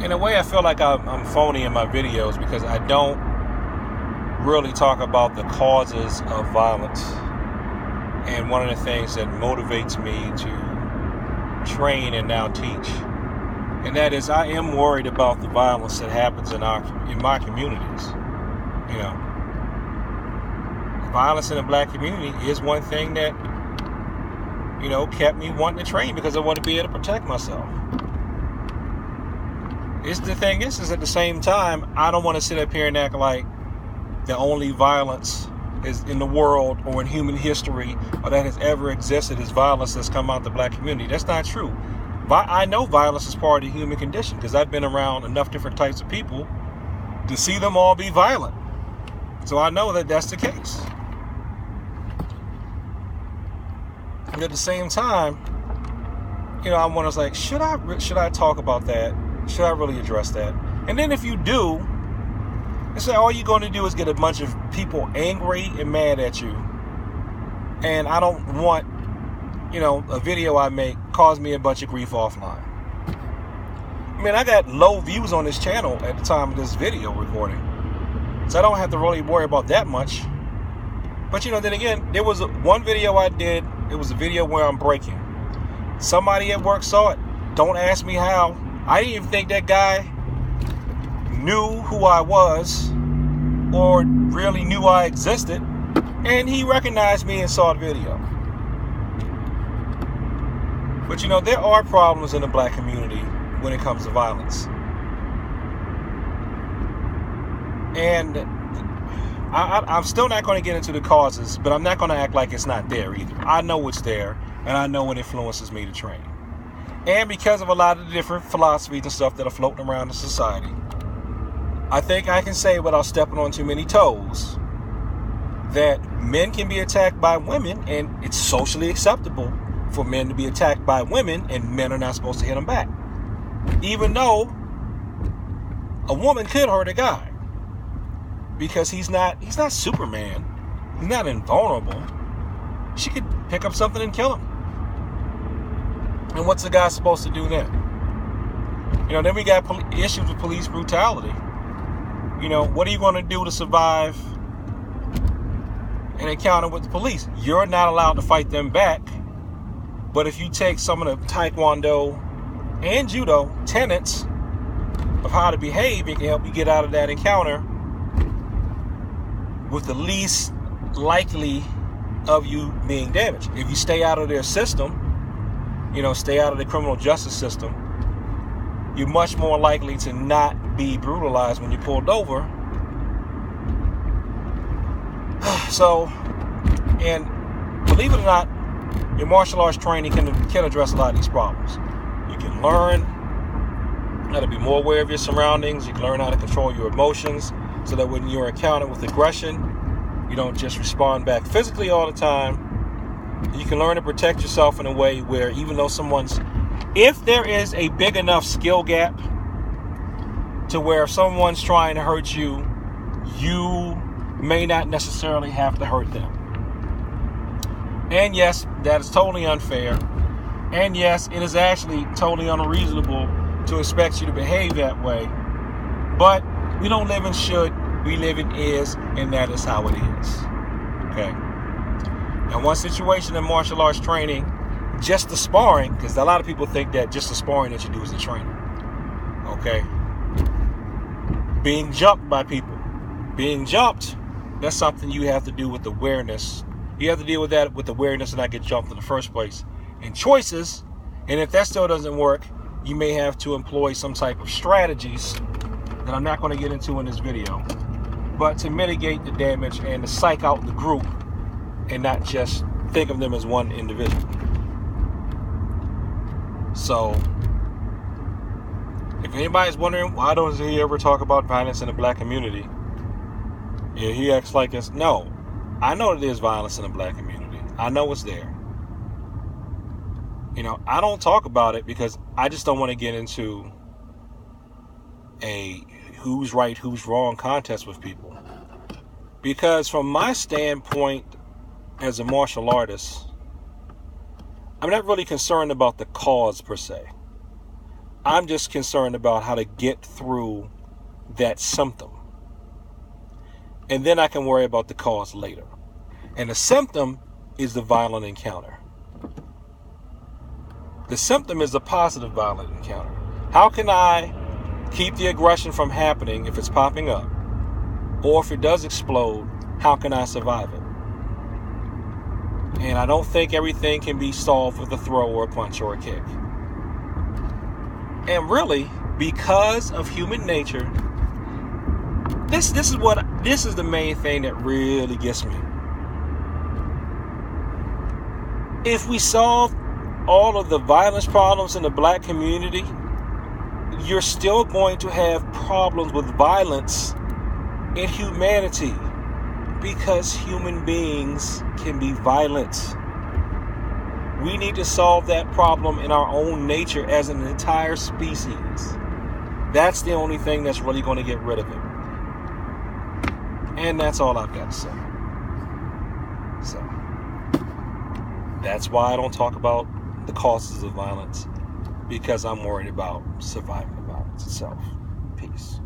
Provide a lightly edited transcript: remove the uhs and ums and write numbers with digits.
In a way, I feel like I'm phony in my videos because I don't really talk about the causes of violence. And one of the things that motivates me to train and now teach, and that is I am worried about the violence that happens in my communities. You know, violence in the black community is one thing that, kept me wanting to train because I want to be able to protect myself. The thing is at the same time, I don't want to sit up here and act like the only violence is in the world or in human history or that has ever existed is violence that's come out the black community. That's not true. I know violence is part of the human condition because I've been around enough different types of people to see them all be violent. So I know that that's the case. And at the same time, I want to like, should I talk about that? Should I really address that? And then if you do, it's like all you're going to do is get a bunch of people angry and mad at you. And I don't want, a video I make cause me a bunch of grief offline. I mean, I got low views on this channel at the time of this video recording. So I don't have to really worry about that much. But, then again, there was one video I did. It was a video where I'm breaking. Somebody at work saw it. Don't ask me how. I didn't even think that guy knew who I was or really knew I existed. And he recognized me and saw the video. But, there are problems in the black community when it comes to violence. And I'm still not going to get into the causes, but I'm not going to act like it's not there either. I know it's there, and I know it influences me to train. And because of a lot of the different philosophies and stuff that are floating around in society, I think I can say without stepping on too many toes that men can be attacked by women, and it's socially acceptable for men to be attacked by women, and men are not supposed to hit them back. Even though a woman could hurt a guy. Because he's not Superman. He's not invulnerable. She could pick up something and kill him. And what's the guy supposed to do then? Then we got issues with police brutality. What are you going to do to survive an encounter with the police? You're not allowed to fight them back. But if you take some of the Taekwondo and Judo tenets of how to behave, it can help you get out of that encounter with the least likely of you being damaged. If you stay out of their system, stay out of the criminal justice system, you're much more likely to not be brutalized when you're pulled over. So, and believe it or not, your martial arts training can address a lot of these problems. You can learn how to be more aware of your surroundings. You can learn how to control your emotions so that when you're encountered with aggression, you don't just respond back physically all the time. You can learn to protect yourself in a way where even though if there is a big enough skill gap to where if someone's trying to hurt you, you may not necessarily have to hurt them. And yes, that is totally unfair. And yes, it is actually totally unreasonable to expect you to behave that way. But we don't live in should, we live in is, and that is how it is. Okay. And one situation in martial arts training, just the sparring, because a lot of people think that just the sparring that you do is the training. Okay. Being jumped by people. Being jumped, that's something you have to do with awareness. You have to deal with that with awareness and not get jumped in the first place. And choices, and if that still doesn't work, you may have to employ some type of strategies that I'm not going to get into in this video, but to mitigate the damage and to psych out the group and not just think of them as one individual. So, if anybody's wondering why doesn't he ever talk about violence in the black community, yeah, he acts like it's no. I know that there's violence in the black community. I know it's there. I don't talk about it because I just don't want to get into a who's right, who's wrong contest with people. Because from my standpoint as a martial artist, I'm not really concerned about the cause per se. I'm just concerned about how to get through that symptom. And then I can worry about the cause later. And the symptom is the violent encounter. The symptom is a positive violent encounter. How can I keep the aggression from happening if it's popping up? Or if it does explode, how can I survive it? And I don't think everything can be solved with a throw or a punch or a kick. And really, because of human nature, this is the main thing that really gets me. If we solve all of the violence problems in the black community, you're still going to have problems with violence in humanity, because human beings can be violent. We need to solve that problem in our own nature as an entire species. That's the only thing that's really going to get rid of it. And that's all I've got to say. So, that's why I don't talk about the causes of violence, because I'm worried about surviving the violence itself. Peace.